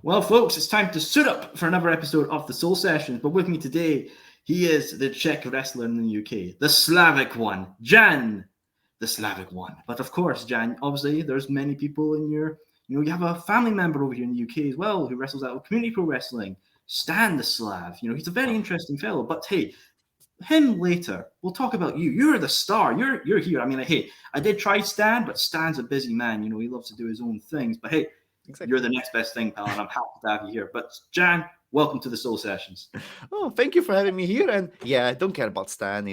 Well, folks, it's time to suit up for another episode of the Soul Sessions. But with me today, he is the Czech wrestler in the UK, the Slavic One, Jan the Slavic One. But of course, Jan, obviously, there's many people in your, you have a family member over here in the UK as well who wrestles out of Community Pro Wrestling, Stan the Slav. He's a very interesting fellow. But hey, him later. We'll talk about you. You're the star. You're here. I mean, hey, I did try Stan, but Stan's a busy man. He loves to do his own things. But hey, exactly. You're the next best thing, pal, and I'm happy to have you here. But Jan, welcome to the Soul Sessions. Oh, thank you for having me here. And yeah, I don't care about Stan.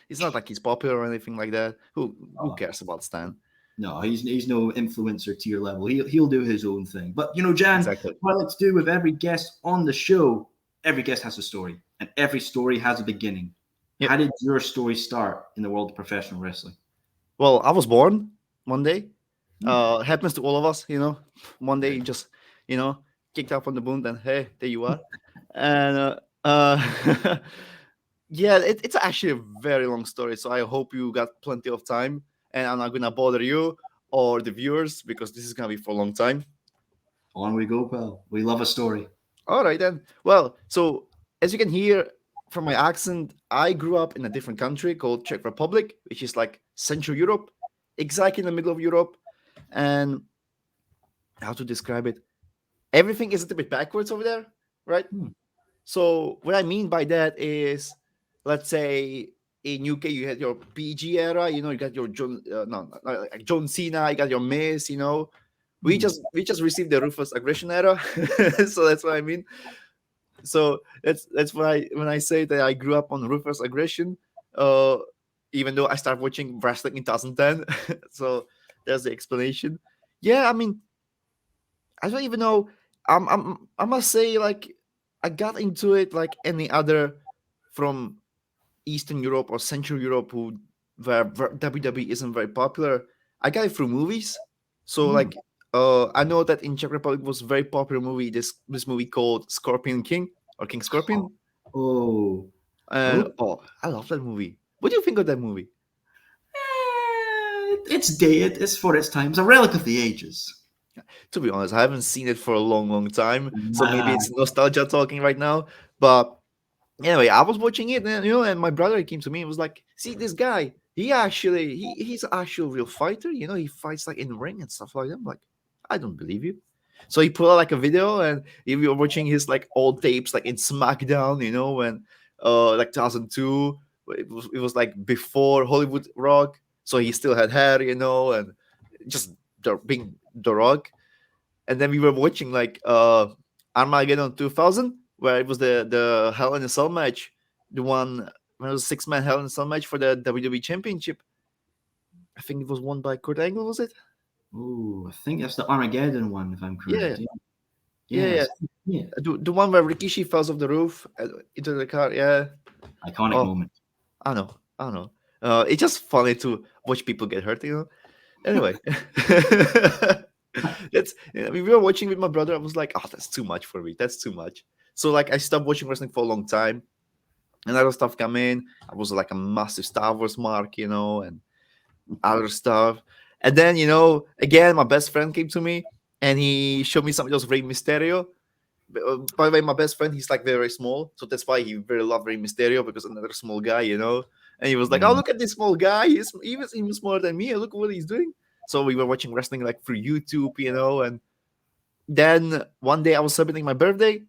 It's not like he's popular or anything like that. Who cares about Stan? No, he's no influencer to your level. He'll do his own thing. But Jan, exactly. What I like to do with every guest on the show, every guest has a story, and every story has a beginning. Yep. How did your story start in the world of professional wrestling? Well, I was born one day. Happens to all of us, One day you just, kicked out from the boom, and hey, there you are. And yeah, it's actually a very long story. So I hope you got plenty of time, and I'm not gonna bother you or the viewers because this is gonna be for a long time. On we go, pal. We love a story. All right then. Well, so as you can hear from my accent, I grew up in a different country called Czech Republic, which is like Central Europe, exactly in the middle of Europe. And how to describe it? Everything is a little bit backwards over there, right? So what I mean by that is, let's say in UK you had your PG era, you got your John Cena, you got your Miz, We just received the ruthless aggression era, so that's what I mean. So that's why when I say that I grew up on ruthless aggression, even though I started watching wrestling in 2010, so there's the explanation. Yeah, I mean, I don't even know. I must say, like, I got into it like any other from Eastern Europe or Central Europe where WWE isn't very popular. I got it through movies. So like, I know that in Czech Republic was a very popular movie. This movie called Scorpion King or King Scorpion. I love that movie. What do you think of that movie? It's dated. It's for its time. It's a relic of the ages. To be honest, I haven't seen it for a long, long time. So maybe it's nostalgia talking right now. But anyway, I was watching it, and my brother came to me and was like, "See, this guy, he's an actual real fighter. He fights like in the ring and stuff like that." I'm like, I don't believe you. So he put out like a video, and we were watching his like old tapes, like in SmackDown, when like 2002, it was like before Hollywood Rock, so he still had hair, and just being The Rock. And then we were watching like Armageddon 2000, where it was the Hell in a Cell match, the one when it was a 6-man Hell in a Cell match for the WWE Championship. I think it was won by Kurt Angle, was it? Oh, I think that's the Armageddon one, if I'm correct. Yeah. The one where Rikishi falls off the roof into the car. Yeah, iconic moment. I know. It's just funny to watch people get hurt. Anyway, we were watching with my brother. I was like, oh, that's too much for me. That's too much. So like, I stopped watching wrestling for a long time, and other stuff come in. I was like a massive Star Wars mark, and other stuff. And then, again, my best friend came to me and he showed me some of those Rey Mysterio. By the way, my best friend, he's like very small. So that's why he very loved Rey Mysterio, because another small guy, And he was like, oh, look at this small guy. He's even smaller than me. Look what he's doing. So we were watching wrestling like through YouTube, And then one day I was celebrating my birthday.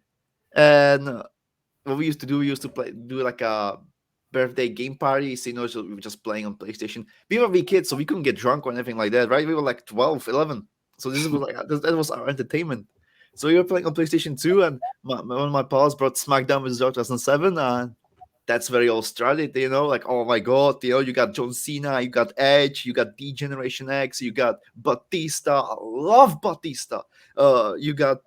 And what we used to do, do like a birthday game parties, so we were just playing on PlayStation. We were kids, so we couldn't get drunk or anything like that, right? We were like 12, 11. So this was like that was our entertainment. So we were playing on PlayStation 2, and one of my pals brought SmackDown with 2007, and that's very Australian, like, oh my god, you got John Cena, you got Edge, you got D-Generation X, you got Batista. I love Batista. You got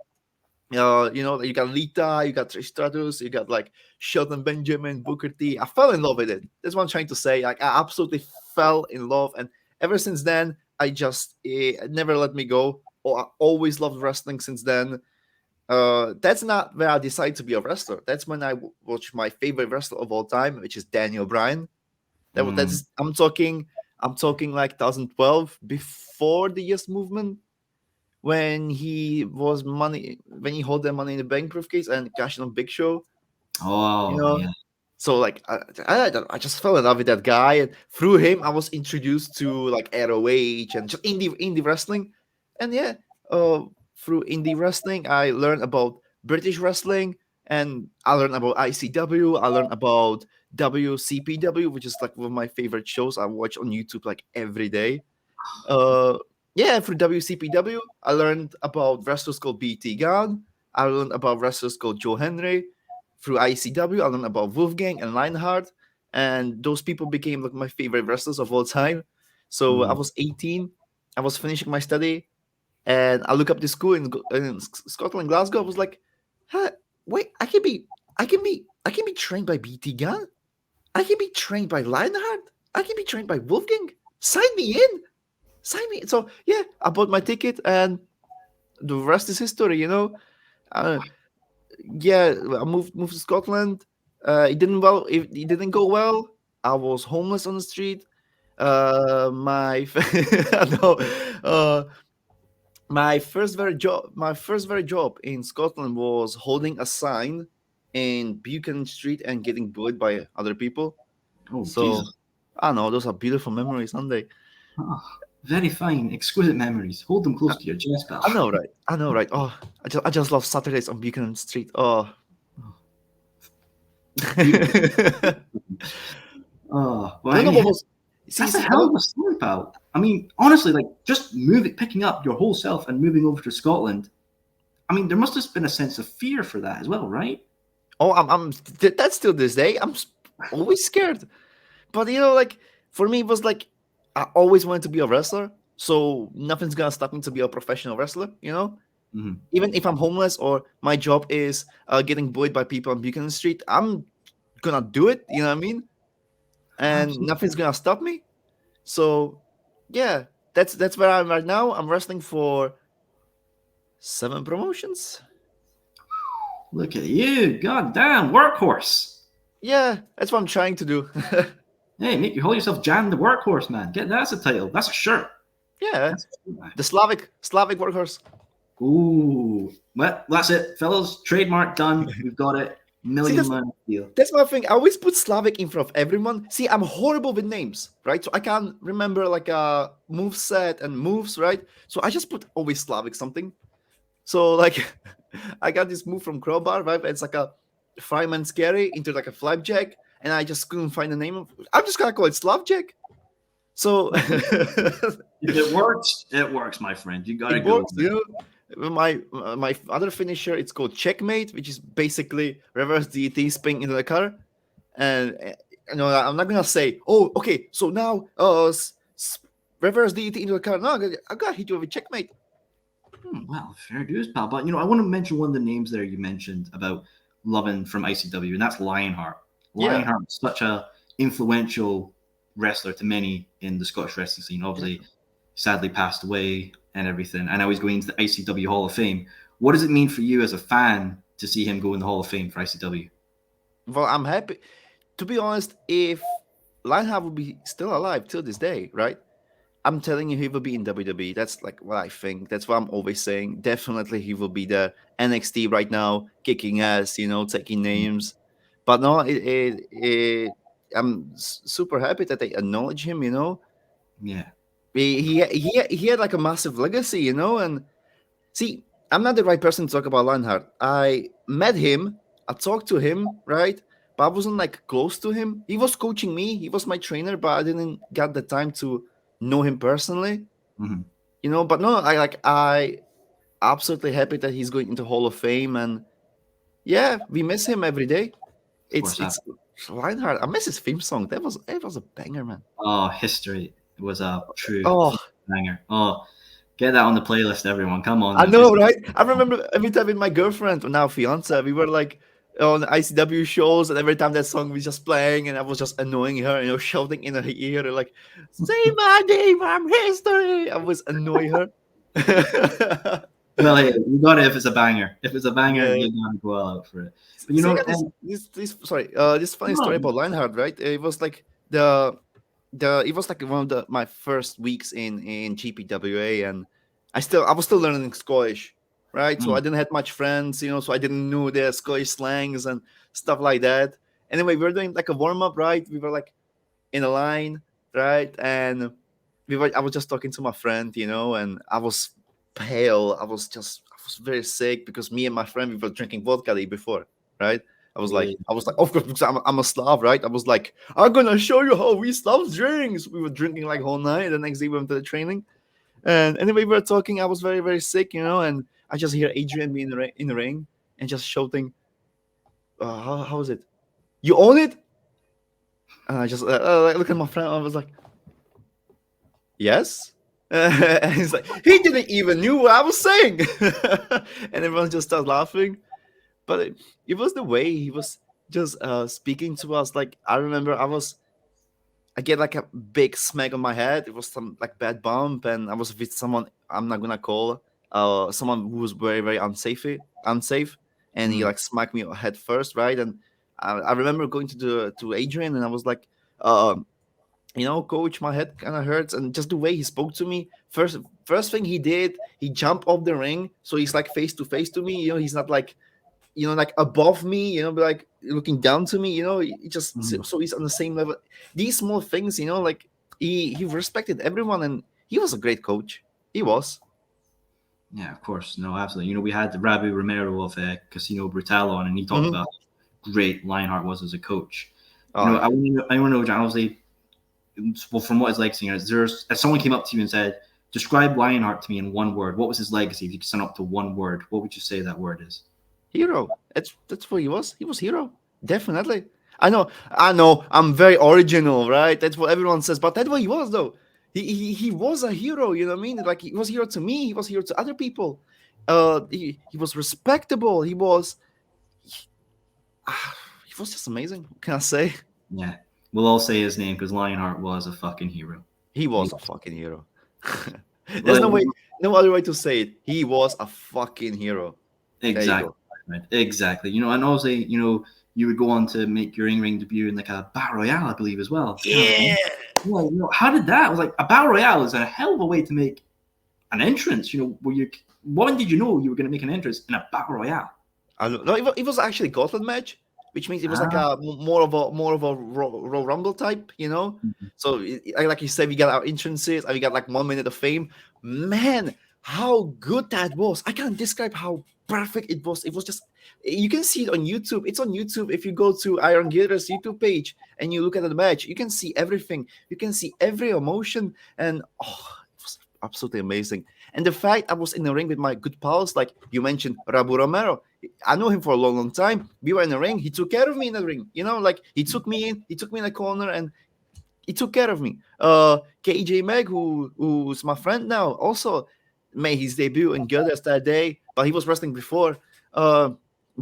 you got Lita, you got Trish Stratus, you got like Shelton Benjamin, Booker T. I fell in love with it. That's what I'm trying to say. Like, I absolutely fell in love, and ever since then, I just it never let me go. I always loved wrestling since then. That's not where I decided to be a wrestler. That's when I watched my favorite wrestler of all time, which is Daniel Bryan. That's I'm talking like 2012, before the Yes Movement. when he was when he hold the Money in the Bank briefcase and cashed on Big Show, you Oh, know. yeah. So like I just fell in love with that guy, and through him I was introduced to like ROH and just indie wrestling, and yeah, uh, through indie wrestling I learned about British wrestling, and I learned about ICW. I learned about WCPW, which is like one of my favorite shows I watch on YouTube like every day. Uh, yeah, through WCPW, I learned about wrestlers called BT Gunn. I learned about wrestlers called Joe Henry. Through ICW, I learned about Wolfgang and Lionheart, and those people became like my favorite wrestlers of all time. So I Mm. was 18. I was finishing my study, and I look up this school in Scotland, Glasgow. I was like, huh, wait, I can be trained by BT Gunn. I can be trained by Lionheart. I can be trained by Wolfgang. Sign me in. Sign me. So yeah, I bought my ticket, and the rest is history. Uh, yeah, I moved to Scotland. It didn't go well. I was homeless on the street. I know. Uh, my first very job in Scotland was holding a sign in Buchanan Street and getting bullied by other people. Oh, So Jesus. I don't know. Those are beautiful memories, aren't they? Oh, very fine, exquisite memories. Hold them close to your chest, pal. I know, right? I know, right? Oh, I just love Saturdays on Buchanan Street. Oh. Beautiful. No, Well, I no, mean, but was that's a I hell of a story, pal. I mean, honestly, like just picking up your whole self and moving over to Scotland. I mean, there must have been a sense of fear for that as well, right? oh, that's still this day. Always scared, but like for me, it was like I always wanted to be a wrestler, so nothing's gonna stop me to be a professional wrestler. Hmm. Even if I'm homeless or my job is getting bullied by people on Buchanan Street, I'm gonna do it. You know what I mean? And Absolutely. nothing's gonna stop me. So yeah, that's where I'm right now. I'm wrestling for 7 promotions. Look at you, goddamn workhorse. Yeah, that's what I'm trying to do. Hey, make you hold yourself Jan the workhorse, man. That's a title. That's a shirt. Yeah, That's a shirt, man. the Slavic workhorse. Ooh, well, that's it, fellas. Trademark done. We've got it. See, Million money deal. that's my thing. I always put Slavic in front of everyone. See, I'm horrible with names, right? So I can't remember like a move set and moves, right? So I just put always Slavic something. So like, I got this move from Crowbar, right? It's like a fireman scary into like a flapjack, and I just couldn't find the name of. I'm just gonna call it Slavjack. So If it works, it works, my friend. You gotta it go works, with it. My other finisher, it's called Checkmate, which is basically reverse DT spin into the car. And I'm not gonna say, oh, okay, so now reverse DT into the car. No, I gotta hit you with a Checkmate. Well, fair dues, pal. But I want to mention one of the names there you mentioned about loving from ICW, and that's Lionheart. Yeah, Lionheart, such a influential wrestler to many in the Scottish wrestling scene. Obviously, sadly passed away and everything. And now he's going into the ICW Hall of Fame. What does it mean for you as a fan to see him go in the Hall of Fame for ICW? well, I'm happy. To be honest, if Lionheart would be still alive till this day, right? I'm telling you, he will be in WWE. That's like what I think. That's what I'm always saying. Definitely, he will be there. NXT right now, kicking ass, taking names. But no, I'm super happy that they acknowledge him. Yeah. He had like a massive legacy, and see, I'm not the right person to talk about Lionheart. I met him, I talked to him, right? But I wasn't like close to him. He was coaching me, he was my trainer, but I didn't get the time to know him personally. Mm-hmm. But no, I absolutely happy that he's going into Hall of Fame, and yeah, we miss him every day. Of It's course. it's Lionheart. I miss his theme song. It was a banger, man. Oh, history. It was a true Oh, banger. Oh, get that on the playlist, everyone. Come on, I man. know, right? I remember every time with my girlfriend, or now fiance, we were like on ICW shows, and every time that song was just playing, and I was just annoying her, shouting in her ear, like, "Say my name, I'm history." I was annoying her. Well, hey, you got it if it's a banger. If it's a banger, Yeah. you gotta go all out for it. But See, I got this funny story no, about Lionheart, right? It was like it was like one of my first weeks in GPWA, and I was still learning Scottish, right? So I Mm. didn't have much friends, so I didn't know the Scottish slangs and stuff like that. Anyway, we were doing like a warm up, right? We were like in a line, right? And I was just talking to my friend, and I was pale. I was very sick because me and my friend we were drinking vodka the day before, right? Yeah. I was like, of course, because I'm a Slav, right? I was like, I'm gonna show you how we Slavs drinks. We were drinking like whole night. The next day we went to the training, and anyway, we were talking. I was very, very sick, and I just hear Adrian be in the ring and just shouting, how is it? You own it? And I just look at my friend. I was like, yes. And he's like, he didn't even knew what I was saying. And everyone just started laughing. But it was the way he was just speaking to us. Like, I remember I get like a big smack on my head. It was some like bad bump, and I was with someone I'm not gonna call, someone who was very, very unsafe, and he Mm. like smacked me head first, right? And I remember going to Adrian, and I was like, um, coach, my head kind of hurts, and just the way he spoke to me. First thing he did, he jumped off the ring, so he's like face to face to me. He's not like like above me, but like looking down to me, he just Mm. so he's on the same level. These small things, like he respected everyone, and he was a great coach. He was. Yeah, of course. No, absolutely. We had Rabu Romero of Casino Brutal on, and he talked Hmm. about how great Lionheart was as a coach. Oh yeah. I want to know, John, obviously, well, from what his legacy is, if someone came up to you and said, describe Lionheart to me in one word, what was his legacy? If you could sum up to one word, what would you say that word is? Hero. That's what he was. He was hero. Definitely. I know. I'm very original, right? That's what everyone says, but that's what he was, though. He was a hero. You know what I mean? Like he was hero to me. He was hero to other people. He was respectable. He was just amazing. What can I say? Yeah. We'll all say his name because Lionheart was a fucking hero. He He was a was. fucking hero. There's Well, no other way to say it. He was a fucking hero. There you exactly. go. Right. Exactly. And obviously, you would go on to make your in-ring debut in like a battle royale, I believe, as well. Yeah. Yeah, how did that? It was like a battle royale is a hell of a way to make an entrance. When did you know you were going to make an entrance in a battle royale? I don't know. It was actually a gauntlet match, which means it was like Ah, a more of a Royal Rumble type, mhm. So like you said, we got our entrances and we got like 1 minute of fame. Man, how good that was! I can't describe how perfect it was. It was just you can see it on YouTube. It's on YouTube. If you go to Iron Girders YouTube page and you look at the match, you can see everything. You can see every emotion, and it was absolutely amazing. And the fact I was in the ring with my good pals, like you mentioned, Rabu Romero. I know him for a long, long time. We were in the ring. He took care of me in the ring. Like he took me in the corner, and he took care of me. KJ Meg, who's my friend now, also made his debut in Girders that day, but he was wrestling before. Uh,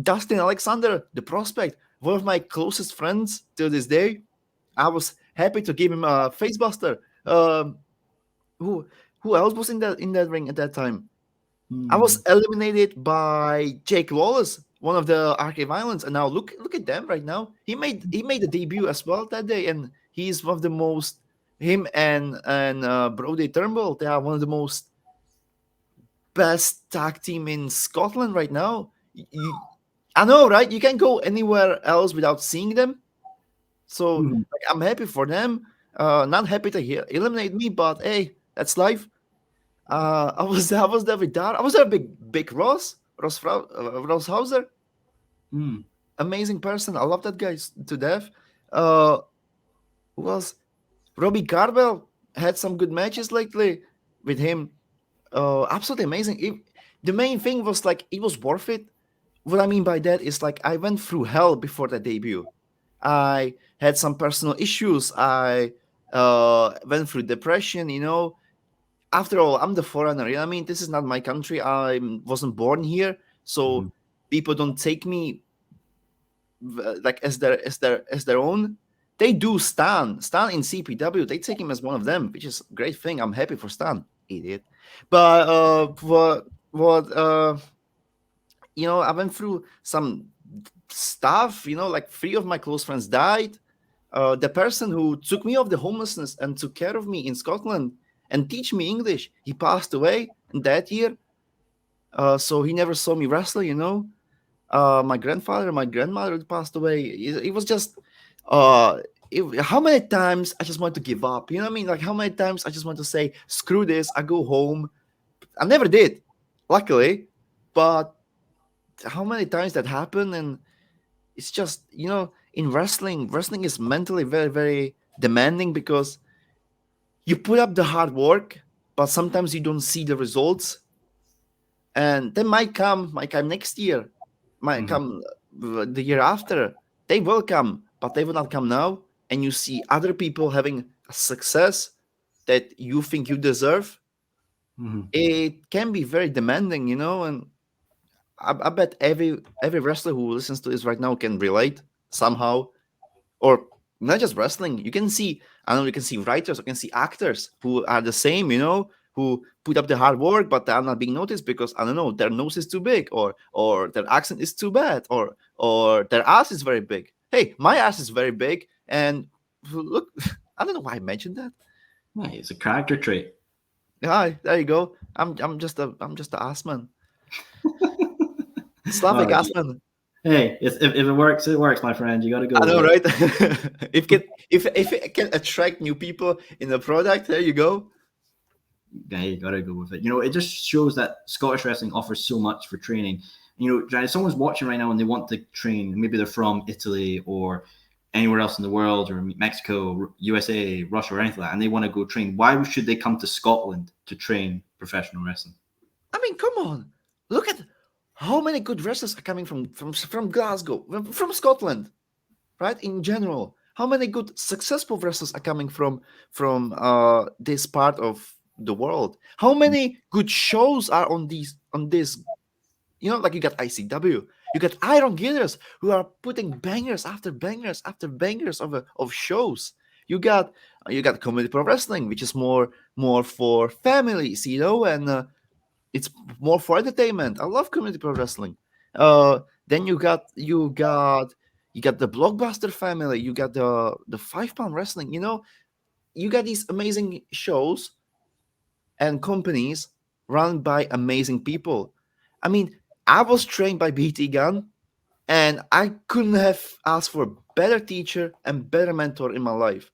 Dustin Alexander, the prospect, one of my closest friends till this day. I was happy to give him a facebuster. Who who else was in that ring at that time? I Hmm. was eliminated by Jake Wallace, one of the Arcade Violence, and now look at them right now. He made a debut as well that day, and he's one of the most him and Brody Turnbull. They are one of the most best tag team in Scotland right now. I know, right? You can't go anywhere else without seeing them. So Hmm. like, I'm happy for them. Not happy to eliminate me, but hey, that's life. I was there with Dar. I was there with Big Ross Hauser. Hmm. Amazing person. I love that guy to death. Uh, who else? Robbie Carvel had some good matches lately with him. Absolutely amazing. The main thing was like it was worth it. What I mean by that is like I went through hell before the debut. I had some personal issues. I went through depression. After all, I'm the foreigner. I mean, this is not my country. I wasn't born here, so Hmm. people don't take me like as their own. They do Stan in CPW. They take him as one of them, which is a great thing. I'm happy for Stan, idiot. But I went through some stuff. Like three of my close friends died. The person who took me off the homelessness and took care of me in Scotland and teach me English, he passed away. that year. So he never saw me wrestle, my grandfather, my grandmother passed away. It was just, uh, how many times I just want to give up? You know what I mean? Like how many times I just want to say, screw this, I go home. I never did, luckily, but how many times that happened? And it's just, in wrestling is mentally very, very demanding because you put up the hard work, but sometimes you don't see the results, and they might come next year, might Mhm. come the year after. They will come, but they will not come now. And you see other people having a success that you think you deserve. Mhm. It can be very demanding, and I bet every wrestler who listens to this right now can relate somehow. Or not just wrestling, you can see, I don't know, you can see writers, you can see actors who are the same, who put up the hard work, but they are not being noticed because, I don't know, their nose is too big, or their accent is too bad, or their ass is very big. Hey, my ass is very big, and look, I don't know why I mentioned that. Yeah, it's a character trait. Hi, there you go. I'm just a ass man. All Slavic right. ass man. Hey, if it works, it works, my friend. You got to go I with know, it. right? If it can attract new people in the product, there you go. Yeah, you got to go with it. It just shows that Scottish wrestling offers so much for training. Jan, if someone's watching right now and they want to train, maybe they're from Italy or anywhere else in the world, or Mexico, USA, Russia, or anything like that, and they want to go train. Why should they come to Scotland to train professional wrestling? I mean, come on. Look at how many good wrestlers are coming from Glasgow, from Scotland, right? In general, how many good successful wrestlers are coming from this part of the world? How many good shows are on this? Like you got ICW, you got Iron Girders who are putting bangers after bangers after bangers of shows. You got comedy pro wrestling, which is more for families, and it's more for entertainment. I love community pro wrestling. Then you got the blockbuster family. You got the 5 pound wrestling. You got these amazing shows and companies run by amazing people. I mean, I was trained by BT Gunn, and I couldn't have asked for a better teacher and better mentor in my life.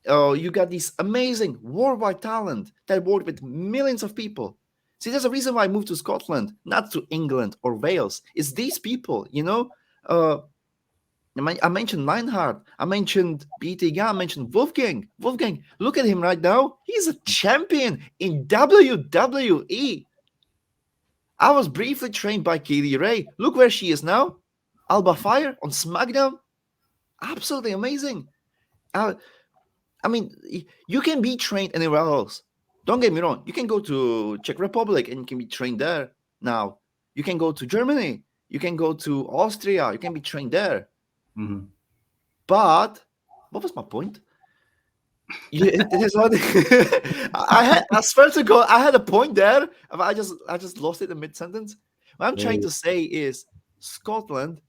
You got this amazing worldwide talent that worked with millions of people. See, there's a reason why I moved to Scotland, not to England or Wales. It's these people. Uh, I mentioned Lionheart. I mentioned BT Gunn. I mentioned Wolfgang. Wolfgang, look at him right now. He's a champion in WWE. I was briefly trained by Kaylee Ray. Look where she is now. Alba Fire on SmackDown. Absolutely amazing. Uh, I mean, you can be trained anywhere else. Don't get me wrong. You can go to Czech Republic and you can be trained there now. You can go to Germany. You can go to Austria. You can be trained there. Mm-hmm. But what was my point? Yeah, it is what I swear to God, I had a point there, but I just lost it in mid sentence. What I'm trying Hey. to say is Scotland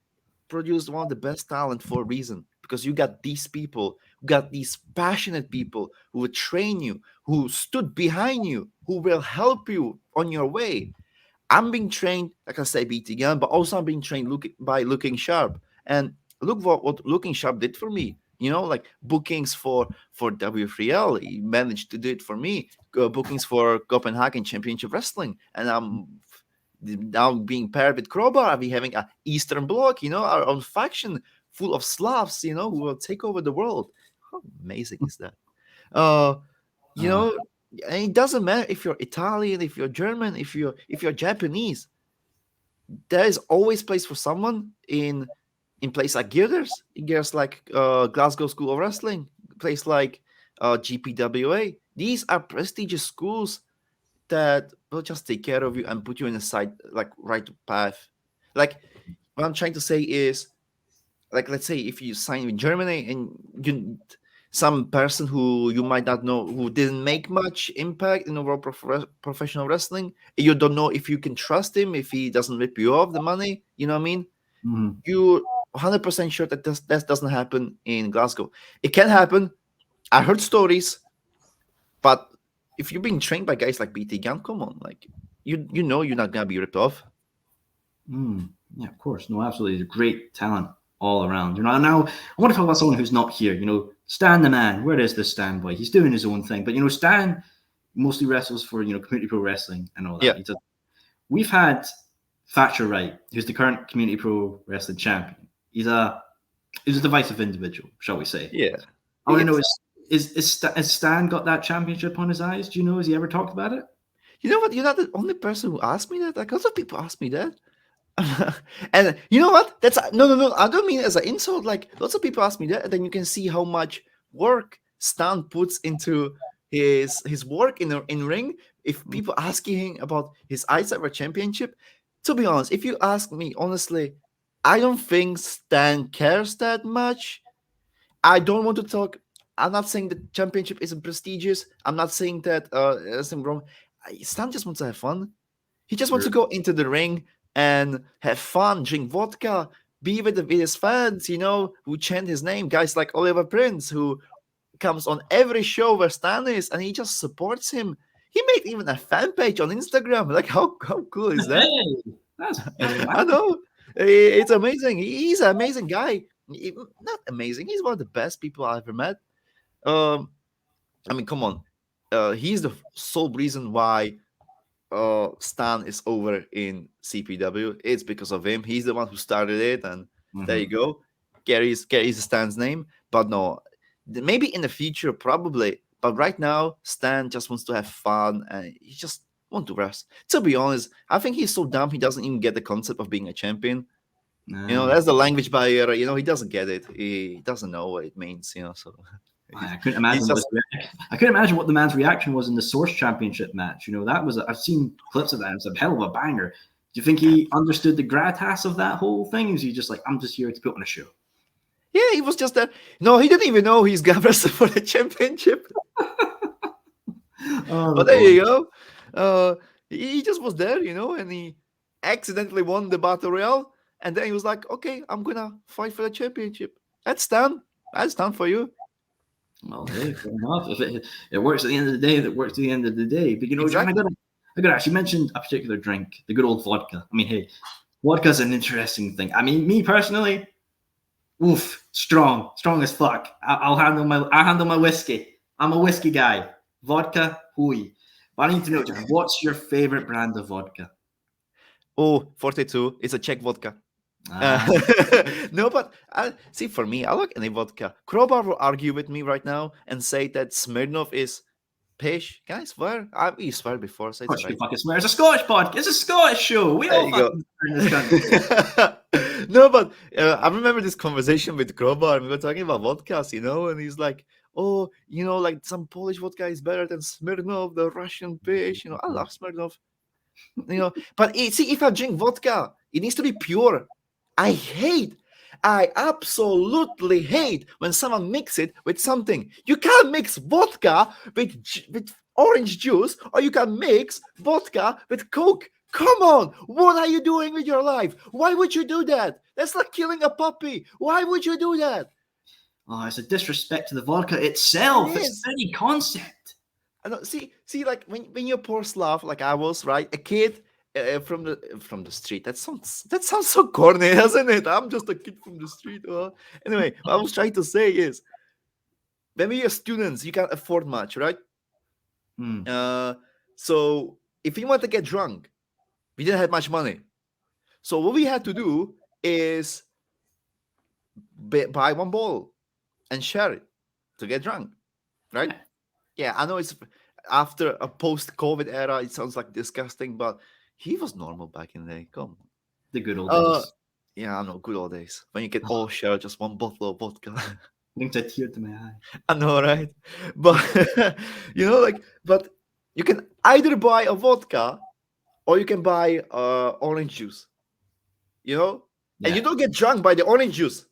produced one of the best talent for a reason, because you got these people, you got these passionate people who will train you, who stood behind you, who will help you on your way. I'm being trained, like I say, BT Gun, but also I'm being trained by Looking Sharp. And look what Looking Sharp did for me. Like bookings for W3L, he managed to do it for me. Bookings for Copenhagen Championship Wrestling, and I'm now being paired with Crowbar. I'll be having a Eastern Bloc, our own faction full of Slavs, who will take over the world. How amazing is that? Uh, you Uh, know, and it doesn't matter if you're Italian, if you're German, if you're Japanese. There is always place for someone in place like Girders, in Girders like Glasgow School of Wrestling, place like GPWA. These are prestigious schools that will just take care of you and put you in a side like right path. Like what I'm trying to say is, like, let's say if you sign in Germany and some person who you might not know, who didn't make much impact in the world of professional wrestling, you don't know if you can trust him, if he doesn't rip you off the money, you know what I mean? mhm. You're 100% sure that doesn't happen in Glasgow. It can happen. I heard stories, but if you're being trained by guys like BT Gunn, come on, like you know you're not gonna be ripped off. Yeah, of course. No, absolutely. He's a great talent all around. You know, now I want to talk about someone who's not here. You know, Stan the man. Where is this Stan boy? He's doing his own thing. But, you know, Stan mostly wrestles for, you know, Community Pro Wrestling and all that. Yeah. We've had Thatcher Wright, who's the current Community Pro Wrestling champion. He's a divisive individual, shall we say. Yeah. I want to know, has Stan got that championship on his eyes? Do you know, has he ever talked about it? You know what? You're not the only person who asked me that. Like, lots of people ask me that. And you know what? That's no. I don't mean it as an insult. Like, lots of people ask me that, and then you can see how much work Stan puts into his work in ring. If people asking him about his ICW championship, to be honest, if you ask me honestly, I don't think Stan cares that much. I don't want to talk. I'm not saying the championship isn't prestigious. I'm not saying that there's something wrong. Stan just wants to have fun. He just wants to go into the ring and have fun, drink vodka, be with his fans, you know, who chant his name. Guys like Oliver Prince, who comes on every show where Stan is, and he just supports him. He made even a fan page on Instagram. Like, how cool is that? Hey, that's I know. It's amazing. He's an amazing guy. Not amazing. He's one of the best people I've ever met. I mean, come on. He's the sole reason why Stan is over in CPW. It's because of him. He's the one who started it, and there you go. Carries Stan's name. But no, maybe in the future, probably. But right now, Stan just wants to have fun, and he just wants to rest. To be honest, I think he's so dumb he doesn't even get the concept of being a champion. You know, that's the language barrier. You know, he doesn't get it. He doesn't know what it means. You know, so I couldn't imagine. I couldn't imagine what the man's reaction was in the Source Championship match. You know, that was. I've seen clips of that. It's a hell of a banger. Do you think he understood the gravitas of that whole thing? Is he just like, I'm just here to put on a show? Yeah, he was just that. No, he didn't even know he's gonna wrestle for the championship. But there you go. He just was there, you know, and he accidentally won the battle royale, and then he was like, "Okay, I'm gonna fight for the championship." That's done. That's done for you. Well, hey, fair enough. If it works at the end of the day, that works at the end of the day. But you know, Exactly. John, I got to actually mentioned a particular drink, the good old vodka. I mean, hey, vodka's an interesting thing. I mean, me personally, strong as fuck. I'll handle my whiskey. I'm a whiskey guy. Vodka, hooey. But I need to know, John, what's your favorite brand of vodka? Oh, 42. It's a Czech vodka. No, but see, for me, I like any vodka. Crowbar will argue with me right now and say that Smirnoff is pish. Can I swear? I've swear before. So it's You fucking swear. It's a Scottish podcast. It's a Scottish show. We all fucking swear in this country. No, but I remember this conversation with Crowbar, and we were talking about vodkas, you know, and he's like, "Oh, you know, like some Polish vodka is better than Smirnoff, the Russian pish." You know, I love Smirnoff. You know, but see, if I drink vodka, it needs to be pure. I absolutely hate when someone mix it with something. You can't mix vodka with orange juice, or you can mix vodka with Coke. Come on, what are you doing with your life? Why would you do that? That's like killing a puppy. Why would you do that? Oh, it's a disrespect to the vodka itself. It's the very concept. I know. See, like when you're poor Slav, like I was, right? A kid from the street. That sounds so corny, doesn't it? I'm just a kid from the street. Anyway, what I was trying to say is, when we are students, you can't afford much, right? So if you want to get drunk, we didn't have much money. So what we had to do is buy one bottle and share it to get drunk, right? Yeah, I know it's after a post-COVID era. It sounds like disgusting, but he was normal back in the day. Come on. The good old days. Yeah, I know, good old days. When you can all share just one bottle of vodka. Brings a tear to my eye. I know, right? But, you know, but you can either buy a vodka or you can buy orange juice. You know? Yeah. And you don't get drunk by the orange juice.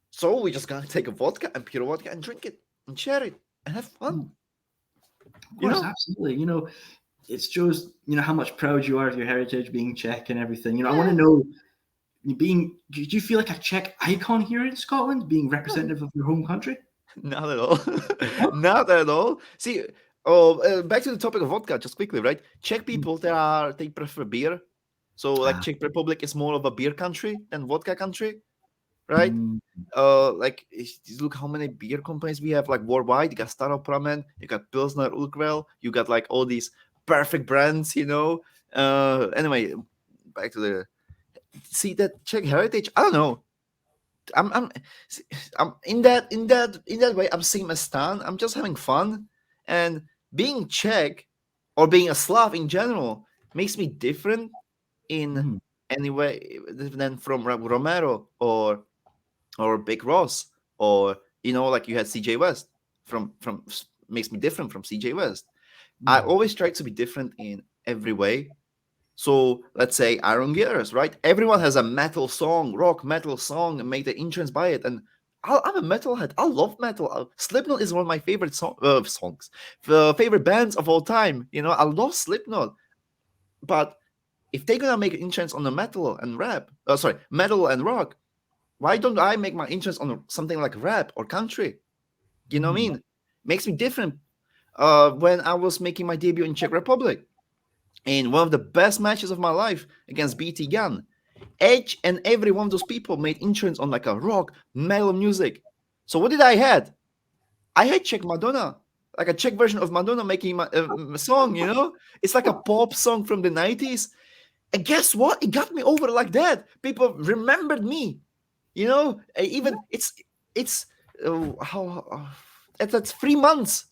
So we just gonna take a vodka and pure vodka and drink it and share it and have fun. Of course, absolutely. You know, it shows, you know, how much proud you are of your heritage, being Czech and everything. You know, I want to know, do you feel like a Czech icon here in Scotland, being representative of your home country? Not at all. Not at all. See, Oh, back to the topic of vodka, just quickly, right? Czech people, they prefer beer. So like Ah, Czech Republic is more of a beer country than vodka country, right? mm, Like look how many beer companies we have like worldwide. You got Staropramen, you got Pilsner Urquell, you got like all these perfect brands, you know. Anyway, back to the see that Czech heritage. I don't know. I'm I'm I'm in that way. I'm same as Stan. I'm just having fun, and being Czech or being a Slav in general makes me different in mm, any way than from Romero or Big Ross, or like you had CJ West from makes me different from CJ West. I mm, always try to be different in every way. So let's say Iron Girders, right? Everyone has a metal song, rock metal song, and make the entrance by it. And I'm a metalhead. I love metal. Slipknot is one of my favorite songs, favorite bands of all time. I love Slipknot. But if they're gonna make an entrance on the metal and metal and rock, why don't I make my entrance on something like rap or country? You know what I mm. mean? Makes me different. When I was making my debut in Czech Republic, in one of the best matches of my life against BT Gunn, each and every one of those people made entrance on like a rock, metal music. So what did I had? I had Czech Madonna, like a Czech version of Madonna making my song. It's like a pop song from the 90s. And guess what? It got me over like that. People remembered me. Even it's how that's 3 months,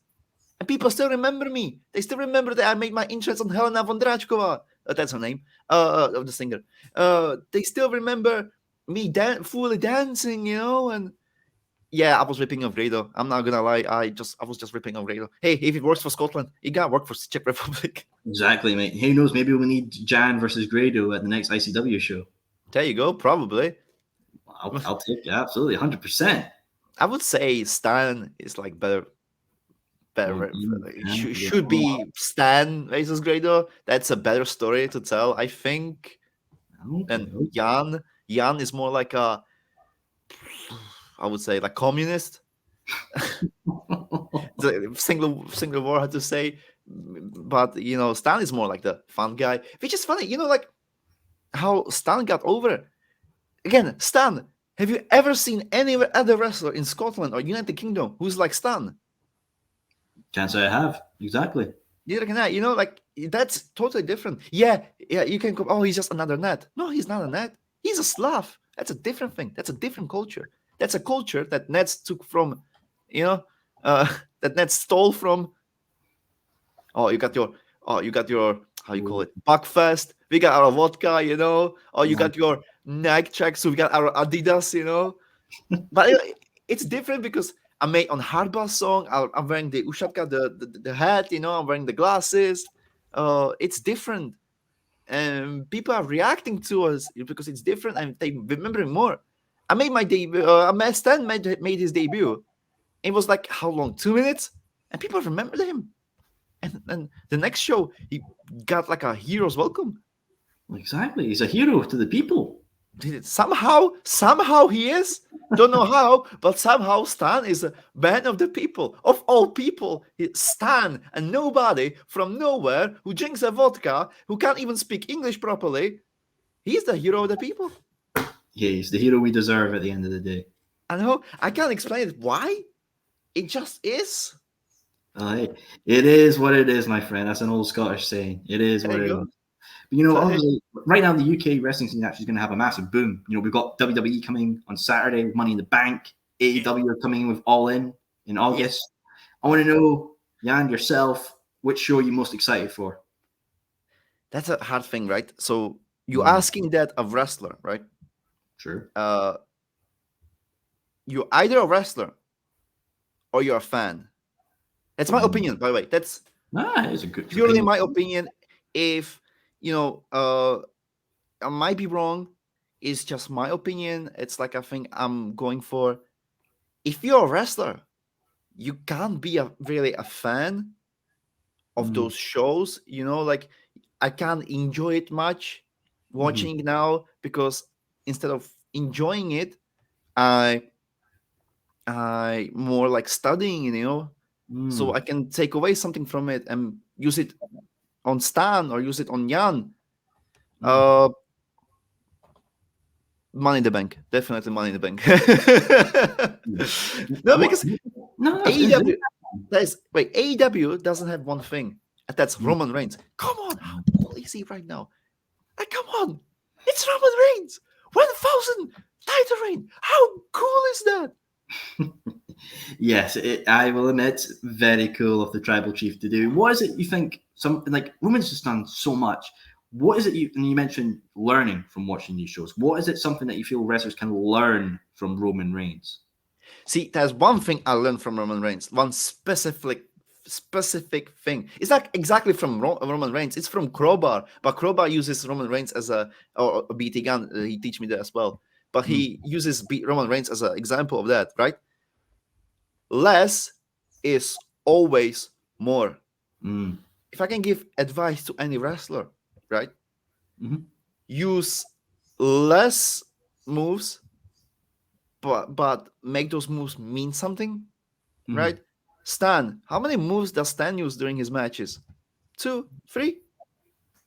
and people still remember me. They still remember that I made my entrance on Helena Vondrachkova. That's her name, of the singer. They still remember me fully dancing, and yeah, I was ripping off Grado. I'm not gonna lie, I was just ripping off Grado. Hey, if it works for Scotland, it gotta work for Czech Republic. Exactly, mate. Who knows? Maybe we need Jan versus Grado at the next ICW show. There you go, probably. I'll take it. Absolutely, 100%. I would say Stan is like better. Well, Better it Jan, yeah. should be Stan versus Grado. That's a better story to tell, I think. Okay. And Jan. Jan is more like a, I would say, like communist. The single word had to say, but Stan is more like the fun guy, which is funny. Like how Stan got over. Again, Stan. Have you ever seen any other wrestler in Scotland or United Kingdom who's like Stan? Can't say I have. Exactly. Neither can I. Like that's totally different. Yeah, yeah. You can go. Oh, he's just another net. No, he's not a net. He's a Slav. That's a different thing. That's a different culture. That's a culture that Nets took from, you know, uh, that Nets stole from. Oh, you got your how you call it Buckfest. We got our vodka. Oh, you got your Nike checks. So we got our Adidas. But it's different because I made on hardball song. I'm wearing the ushapka, the hat. I'm wearing the glasses. It's different, and people are reacting to us because it's different, and they remembering more. I made my debut. Stan made his debut. It was like how long? 2 minutes, and people remembered him. And the next show, he got like a hero's welcome. Exactly. He's a hero to the people. Somehow he is. Don't know how, but somehow Stan is a man of the people. Of all people, Stan, and nobody from nowhere who drinks a vodka, who can't even speak English properly. He's the hero of the people. Yeah, he's the hero we deserve at the end of the day. I know. I can't explain it. Why? It just is. Hey, it is what it is, my friend. That's an old Scottish saying. It is There what you it go. is. But, So, obviously, right now the UK wrestling scene actually is going to have a massive boom. We've got WWE coming on Saturday with Money in the Bank. AEW are coming with All in August. I want to know, Jan, yourself, which show are you most excited for? that's a hard thing, right? So you're asking that of wrestler, right? Sure. You're either a wrestler or you're a fan. That's my opinion, by the way. That's It's a good purely opinion. my opinion. If I might be wrong. It's just my opinion. It's like I think I'm going for. If you're a wrestler, you can't be really a fan of those shows. Like I can't enjoy it much watching now because instead of enjoying it, I more like studying. so I can take away something from it and use it on Stan or use it on Jan. Money in the Bank, definitely Money in the Bank. No, because AEW, AEW doesn't have one thing, and that's Roman Reigns. Come on, how cool is he right now? Like, come on, it's Roman Reigns, 1,000 title reign. How cool is that? Yes, I will admit, very cool of the tribal chief to do. What is it you think? Something like Roman's just done so much. What is it and you mentioned learning from watching these shows? What is it something that you feel wrestlers can learn from Roman Reigns? See, there's one thing I learned from Roman Reigns. One specific thing. It's not exactly from Roman Reigns. It's from Crowbar. But Crowbar uses Roman Reigns as a BT Gunn. He teach me that as well. But he uses Roman Reigns as an example of that, right? Less is always more. If I can give advice to any wrestler, right? Use less moves, but make those moves mean something, right? Stan, how many moves does Stan use during his matches? 2, 3.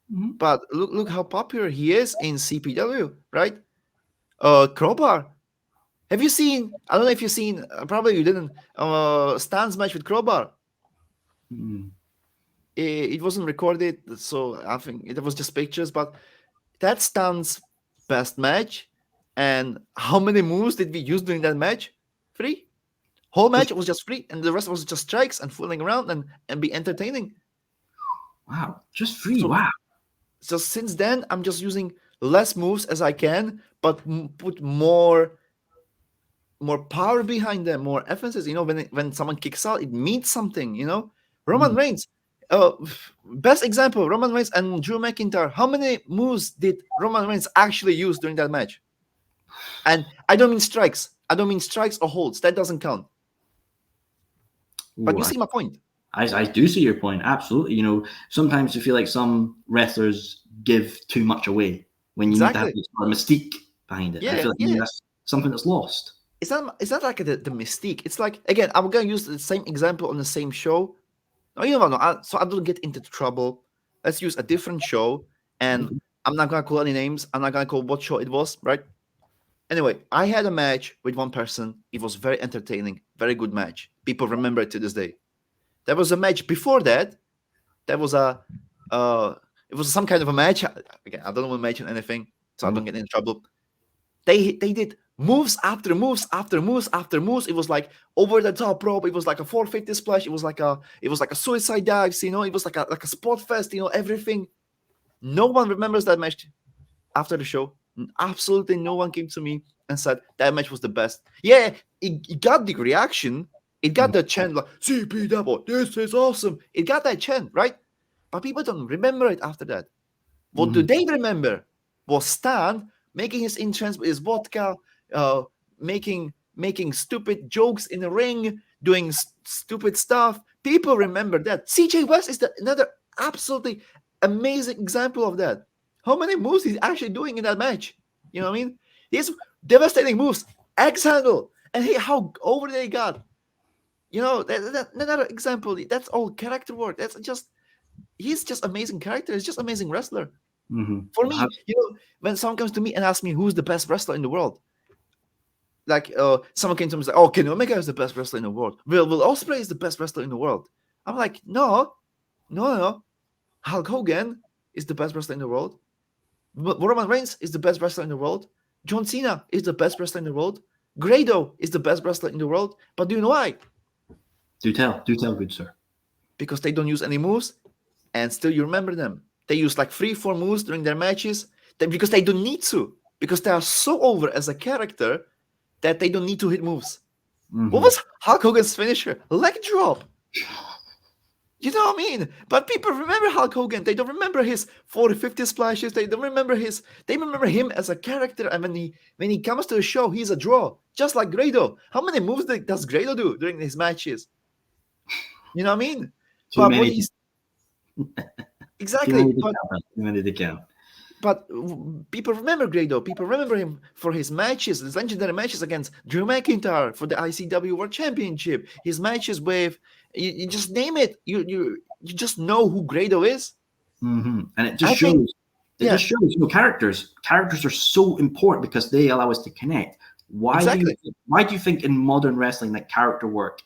But look how popular he is in CPW, right? Crowbar. Have you seen? I don't know if you've seen. Probably you didn't. Stan's match with Crowbar. It wasn't recorded, so I think it was just pictures. But that's Stan's best match. And how many moves did we use during that match? 3. Whole match was just 3, and the rest was just strikes and fooling around and be entertaining. Wow, just 3. Wow. So since then, I'm just using less moves as I can, but put more power behind them, more emphasis. You know, when someone kicks out, it means something. You know, Roman Reigns. Best example: Roman Reigns and Drew McIntyre. How many moves did Roman Reigns actually use during that match? And I don't mean strikes. I don't mean strikes or holds. That doesn't count. But you see my point. I do see your point. Absolutely. You know, sometimes you feel like some wrestlers give too much away when you need to have this sort of mystique behind it. I feel like that's something that's lost. It's not like the mystique. It's like, again, I'm going to use the same example on the same show. No, you know what? So I don't get into trouble. Let's use a different show. And I'm not going to call any names. I'm not going to call what show it was, right? Anyway, I had a match with one person. It was very entertaining, very good match. People remember it to this day. There was a match before that. There was it was some kind of a match. Again, I don't want to mention anything, so I don't get in trouble. They did moves after moves after moves after moves. It was like over the top rope. It was like a 450 splash. It was like a suicide dives. You know, it was like a spot fest. You know, everything. No one remembers that match after the show. Absolutely no one came to me and said that match was the best. Yeah, it got the reaction. It got the chant like CPW, this is awesome. It got that chant, right? But people don't remember it after that. What do they remember? Was Stan making his entrance with his vodka, making stupid jokes in the ring, doing stupid stuff. People remember that. CJ West is another absolutely amazing example of that. How many moves he's actually doing in that match? You know what I mean? These devastating moves, X handle, and how over they got. You know, that another example. That's all character work. He's just amazing character. He's just amazing wrestler. For me, you know, when someone comes to me and asks me who's the best wrestler in the world, like someone came to me and said, "Oh, Kenny Omega is the best wrestler in the world. Will Ospreay is the best wrestler in the world." I'm like, no. Hulk Hogan is the best wrestler in the world. Roman Reigns is the best wrestler in the world. John Cena is the best wrestler in the world. Grado is the best wrestler in the world. But do you know why? Do tell, good sir. Because they don't use any moves, and still you remember them. They use like 3-4 moves during their matches because they don't need to. Because they are so over as a character that they don't need to hit moves. What was Hulk Hogan's finisher? Leg drop. You know what I mean? But people remember Hulk Hogan. They don't remember his 40-50 splashes. They don't remember They remember him as a character. And when he comes to a show, he's a draw. Just like Grado. How many moves does Grado do during his matches? You know what I mean? Too many. Exactly. Too many to count. But people remember Grado. People remember him for his matches, his legendary matches against Drew McIntyre for the ICW World Championship. His matches with you just name it. You just know who Grado is. And it I just think, shows. It just shows. Characters. Characters are so important because they allow us to connect. Why do you think in modern wrestling that character work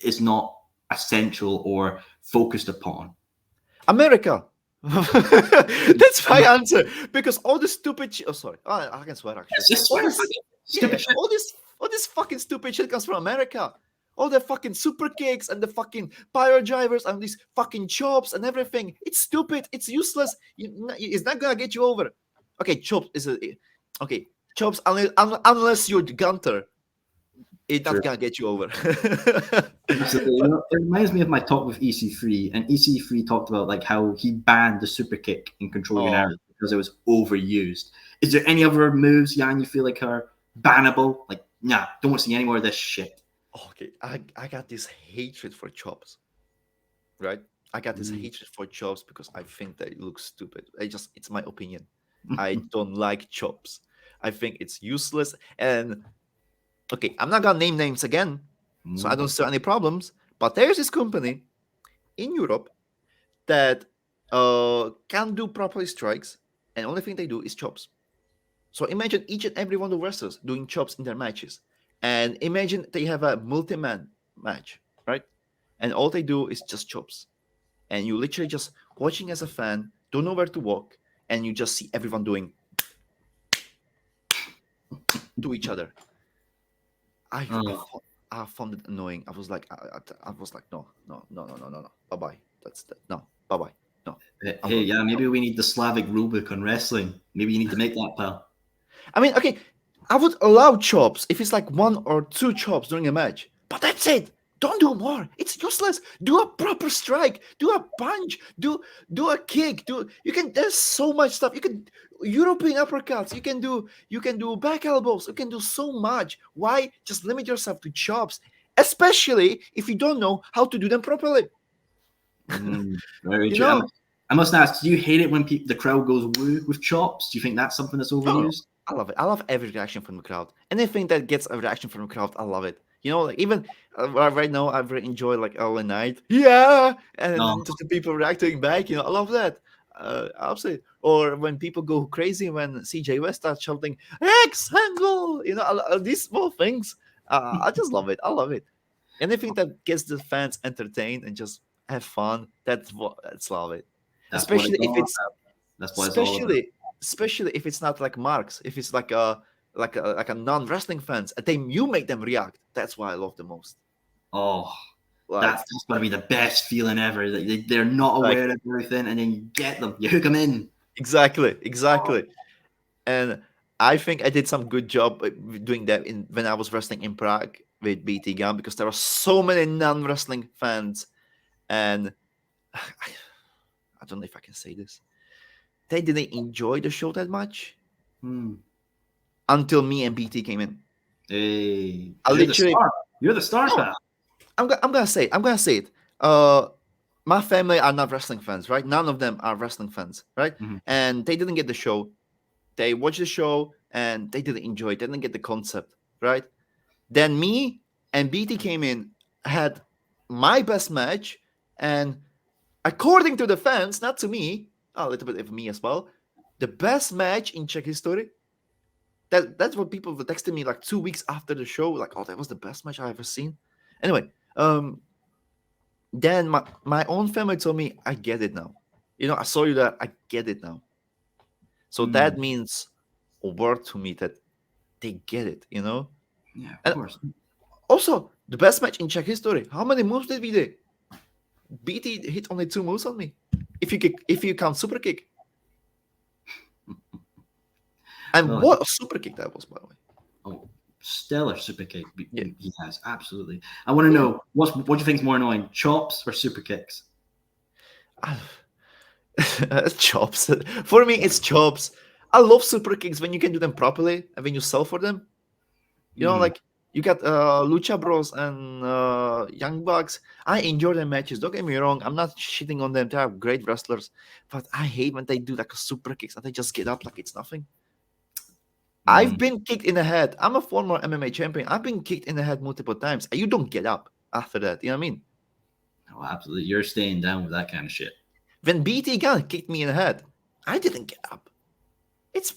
is not essential or focused upon? America. That's my answer. Because all the stupid I can swear actually. Just swear. Stupid shit. All this fucking stupid shit comes from America. All the fucking super kicks and the fucking pyro drivers and these fucking chops and everything. It's stupid. It's useless. It's not gonna get you over. Okay, chops is chops unless you're Gunther. It's not gonna get you over. It reminds me of my talk with EC3, and EC3 talked about like how he banned the super kick in Control Your Narrative because it was overused. Is there any other moves, Jan, you feel like are bannable? Like, nah, don't want to see any more of this shit. Okay, I got this hatred for chops, right? I got this hatred for chops because I think that it looks stupid. It's my opinion. I don't like chops. I think it's useless. And okay, I'm not gonna name names again, so I don't see any problems. But there's this company in Europe that can do properly strikes, and only thing they do is chops. So imagine each and every one of the wrestlers doing chops in their matches. And imagine they have a multi-man match, right? And all they do is just chops. And you literally just watching as a fan, don't know where to walk, and you just see everyone doing to each other. I found it annoying. I was like, no. Bye-bye. No. Bye-bye. No. Hey, yeah, maybe we need the Slavic rulebook on wrestling. Maybe you need to make that, pal. I mean, okay, I would allow chops if it's like 1 or 2 chops during a match, but that's it. Don't do more. It's useless. Do a proper strike. Do a punch. Do a kick. There's so much stuff. You can European uppercuts. You can do back elbows. You can do so much. Why just limit yourself to chops? Especially if you don't know how to do them properly. Very true. I must ask, do you hate it when the crowd goes woo with chops? Do you think that's something that's overused? I love it. I love every reaction from the crowd. Anything that gets a reaction from the crowd, I love it. Like even right now, I really enjoy like All Night. Yeah, and just the people reacting back. I love that. Absolutely. Or when people go crazy when CJ West starts shouting X Angle. These small things. I just love it. I love it. Anything that gets the fans entertained and just have fun. That's love it. Especially if it's especially if it's not like marks. If it's like a non-wrestling fans, and then you make them react. That's why I love the most. That's going to be the best feeling ever. They're not aware of everything, and then you get them, you hook them in. Exactly. And I think I did some good job doing that when I was wrestling in Prague with BT Gunn, because there are so many non-wrestling fans, and I don't know if I can say this. They didn't enjoy the show that much until me and BT came in. Hey, you're the star. Pal. I'm gonna say it. My family are not wrestling fans, right? None of them are wrestling fans, right? And they didn't get the show. They watched the show and they didn't enjoy it. They didn't get the concept, right? Then me and BT came in, had my best match, and according to the fans, not to me, a little bit of me as well, the best match in Czech history. That's what people were texting me like 2 weeks after the show, like, oh, that was the best match I ever seen. Anyway, then my own family told me, I get it now. I saw you there, I get it now. So that means a word to me that they get it, Yeah, of course. Also, the best match in Czech history. How many moves did we do? BT hit only 2 moves on me. If you count super kick. And what a super kick that was, by the way. Oh, stellar super kick. Yeah. He has, absolutely. I want to know, what do you think is more annoying, chops or super kicks? Chops. For me, it's chops. I love super kicks when you can do them properly and when you sell for them. Like You got Lucha Bros and Young Bucks. I enjoy their matches. Don't get me wrong. I'm not shitting on them. They are great wrestlers. But I hate when they do like a super kicks and they just get up like it's nothing. I've been kicked in the head. I'm a former MMA champion. I've been kicked in the head multiple times. And you don't get up after that. You know what I mean? Oh, absolutely. You're staying down with that kind of shit. When BT Gunn kicked me in the head, I didn't get up. It's,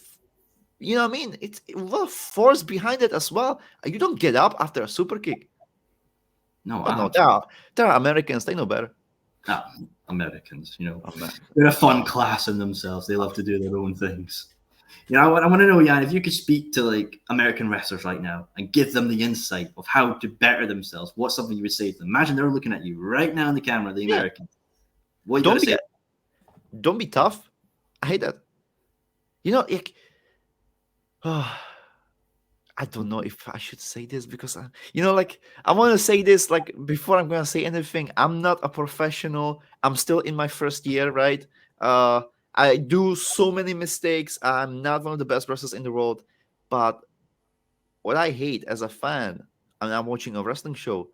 you know what I mean? It's a lot of force behind it as well. You don't get up after a super kick. No, But no, there are Americans. They know better. Americans, they're a fun class in themselves. They love to do their own things. I want to know, Jan, if you could speak to like American wrestlers right now and give them the insight of how to better themselves, what's something you would say to them? Imagine they're looking at you right now in the camera, the Americans. What are you going to say? Don't be tough. I hate that. I don't know if I should say this because I want to say this like before I'm going to say anything. I'm not a professional. I'm still in my first year, right? I do so many mistakes. I'm not one of the best wrestlers in the world. But what I hate as a fan, and I'm watching a wrestling show,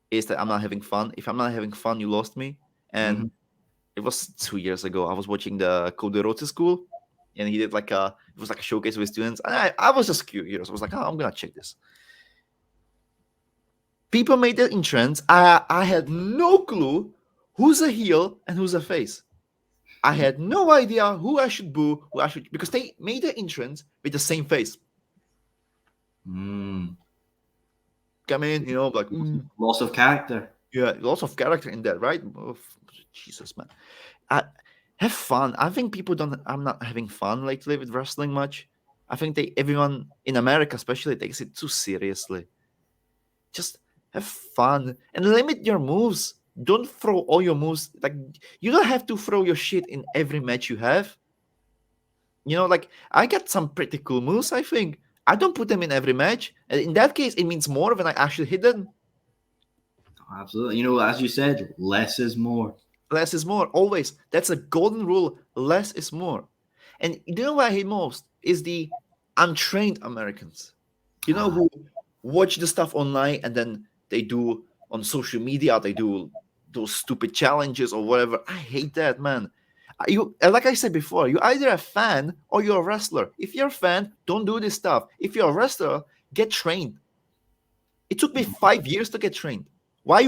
is that I'm not having fun. If I'm not having fun, you lost me. And it was 2 years ago. I was watching the Cody Rhodes School, and he did it was like a showcase with students. And I was just curious. I was like, oh, I'm going to check this. People made their entrance. I had no clue who's a heel and who's a face. I had no idea who I should boo, because they made their entrance with the same face. Come in, like loss of character. Yeah, lots of character in that, right? Oh, Jesus, man. Have fun. I think I'm not having fun lately with wrestling much. I think everyone in America especially takes it too seriously. Just have fun and limit your moves. Don't throw all your moves. Like, you don't have to throw your shit in every match you have. Like, I got some pretty cool moves, I think. I don't put them in every match. And in that case, it means more when I actually hit them. Absolutely. As you said, less is more. Less is more, always. That's a golden rule. Less is more. And you know what I hate most? Is the untrained Americans. Who watch the stuff online and then they do on social media, they do those stupid challenges or whatever. I hate that, man. Like I said before, you're either a fan or you're a wrestler. If you're a fan, don't do this stuff. If you're a wrestler, get trained. It took me 5 years to get trained. Why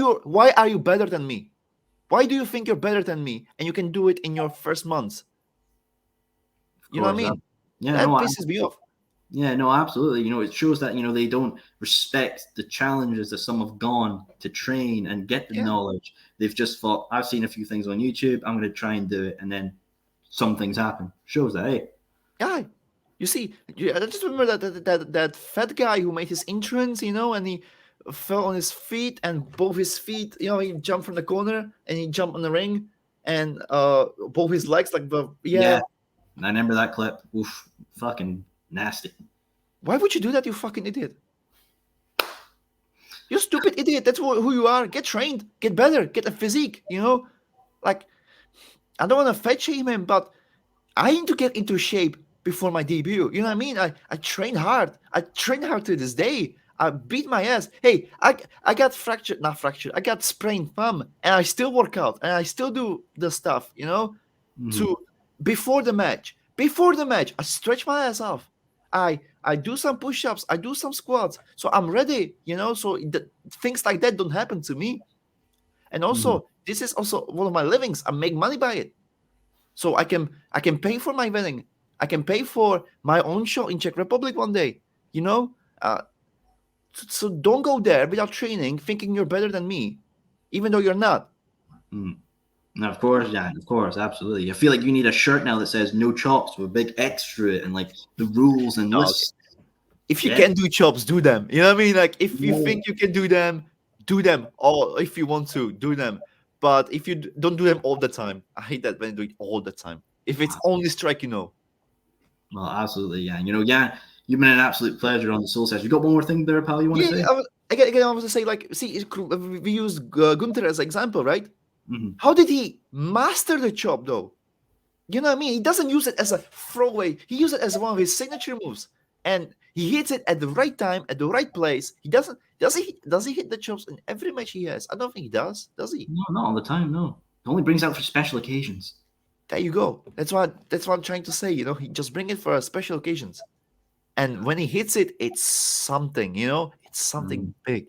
are you better than me? Why do you think you're better than me and you can do it in your first months? You know what I mean? That pisses me off. Yeah, no, absolutely. It shows that, they don't respect the challenges that some have gone to train and get the knowledge. They've just thought, I've seen a few things on YouTube, I'm going to try and do it. And then some things happen. Shows that, hey. Yeah. You see, I just remember that fat guy who made his entrance, and he fell on his feet and both his feet, he jumped from the corner and he jumped on the ring and both his legs, Yeah. I remember that clip. Oof, fucking nasty. Why would you do that, you fucking idiot? You stupid idiot. That's who you are. Get trained. Get better. Get a physique, Like, I don't want to fat shame him, but I need to get into shape before my debut. You know what I mean? I train hard. I train hard to this day. I beat my ass. Hey, I got not fractured. I got sprained thumb, and I still work out, and I still do the stuff, to before the match. Before the match, I stretch my ass off. I do some push-ups. I do some squats. So I'm ready, so things like that don't happen to me. And also, this is also one of my livings. I make money by it. So I can pay for my wedding. I can pay for my own show in Czech Republic one day, So don't go there without training, thinking you're better than me, even though you're not. Now, of course, Jan, of course, absolutely. I feel like you need a shirt now that says "No chops" with a big X through it and like the rules and lists. If you can do chops, do them. You know what I mean? Like, if you think you can do them. Or if you want to, do them. But if you don't do them all the time, I hate that when you do it all the time. If it's only strike, Well, absolutely, Jan. Jan, you've been an absolute pleasure on the Soul Session. You got one more thing there, pal, you want to say? Again, I want to say, we use Gunther as an example, right? How did he master the chop, though? You know what I mean? He doesn't use it as a throwaway. He uses it as one of his signature moves. and he hits it at the right time, at the right place. He doesn't. Does he hit the chops in every match he has? I don't think he does. Does he? No, not all the time. No, he only brings out for special occasions. There you go. That's what I'm trying to say. He just bring it for special occasions, and when he hits it, it's something. It's something big.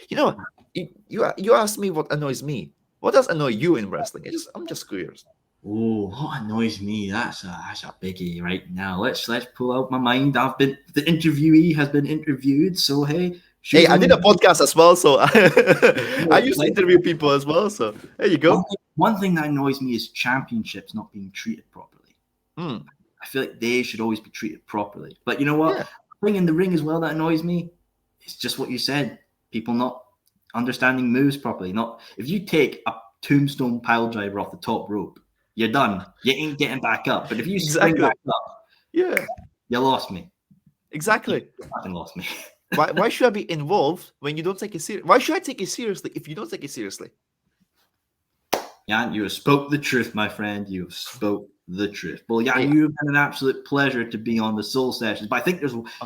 You asked me what annoys me. What does annoy you in wrestling? I'm just curious. Oh, what annoys me? That's a biggie right now. Let's pull out my mind. The interviewee has been interviewed, so hey. Hey, I did a podcast as well, so I used to interview people as well. So there you go. One thing that annoys me is championships not being treated properly. I feel like they should always be treated properly. But you know what? The thing in the ring as well that annoys me is just what you said. People not understanding moves properly. If you take a tombstone pile driver off the top rope, you're done. You ain't getting back up. But if you spring back up, you lost me. Exactly. You fucking lost me. Why should I be involved when you don't take it seriously? Why should I take it seriously if you don't take it seriously? Jan, you have spoke the truth, my friend. You have spoke the truth. Well, Jan, you've been an absolute pleasure to be on the Soul Sessions. But I think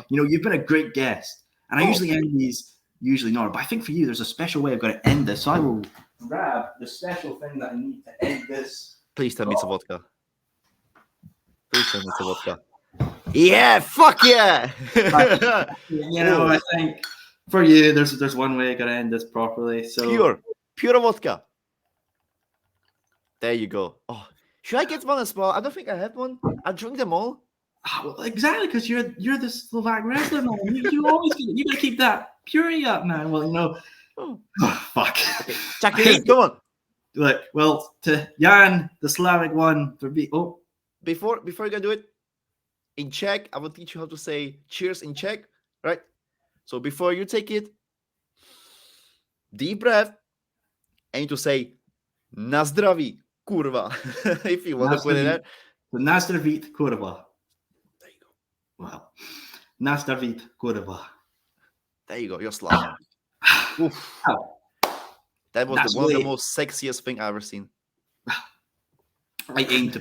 you've been a great guest. And I usually end these not. But I think for you, there's a special way I've got to end this. So I will grab the special thing that I need to end this. Please tell me it's a vodka. Please tell me it's a vodka. Yeah, fuck yeah! I think for you, there's one way I gotta end this properly. So pure vodka. There you go. Oh, should I get one as well? I don't think I have one. I drink them all. Well, exactly, because you're the Slovak wrestler, man. You always you gotta keep that purity up, man. Well, oh fuck. Jacqueline, come on. Look, well, to Jan the Slavic One for before you can do it. In Czech, I will teach you how to say cheers in Czech, right? So before you take it, deep breath, and to say na zdraví, kurva. If you want to put it there. So na zdravít, kurva. There you go. Wow. Na zdravít, kurva. There you go. You're Slav. That was one of the most sexiest thing I've ever seen. I aim to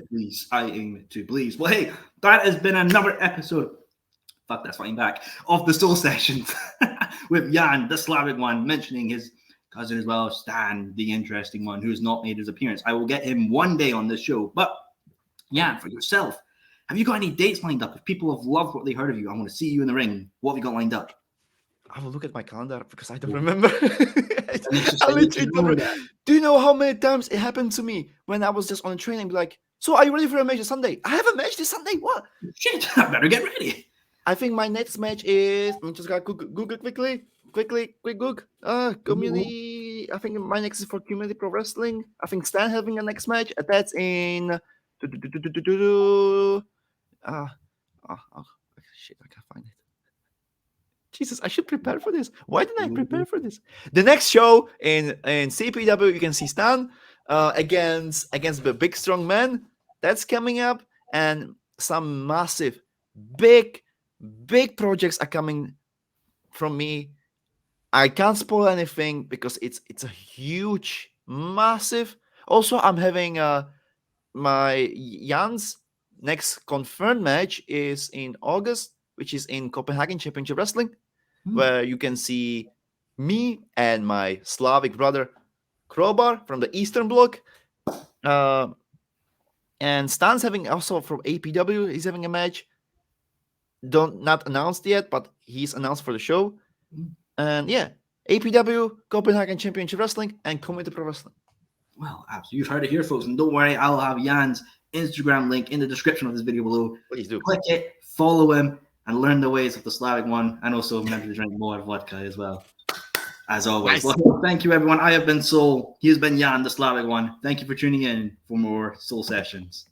please. Well, hey, that has been another episode. Fuck, that's fighting back. Of the Soul Sessions with Jan, the Slavic One, mentioning his cousin as well, Stan, the interesting one, who has not made his appearance. I will get him one day on this show. But Jan, for yourself, have you got any dates lined up? If people have loved what they heard of you, I want to see you in the ring. What have you got lined up? I will look at my calendar because I don't remember. Do you know how many times it happened to me when I was just on a train and be like, so are you ready for a match this Sunday? I have a match this Sunday. What? Shit, I better get ready. I think my next match is, I'm just going to Google quick Google. Community. I think my next is for Community Pro Wrestling. I think Stan having a next match. That's in. Shit, I can't find it. Jesus, I should prepare for this. Why didn't I prepare for this? The next show in CPW, you can see Stan against the big strong man. That's coming up, and some massive, big projects are coming from me. I can't spoil anything because it's a huge, massive. Also, I'm having my Jan's next confirmed match is in August, which is in Copenhagen Championship Wrestling, where you can see me and my Slavic brother Crowbar from the Eastern Bloc. And Stan's having also from APW, he's having a match. Not announced yet, but he's announced for the show. And yeah, APW, Copenhagen Championship Wrestling, and Community Pro Wrestling. Well, absolutely. You've heard it here, folks. And don't worry, I'll have Jan's Instagram link in the description of this video below. Please do. Click it, follow him, and learn the ways of the Slavic One. And also remember to drink more vodka as well. As always. Nice. Well, thank you, everyone. I have been Soul. He has been Jan, the Slavic One. Thank you for tuning in for more Soul Sessions.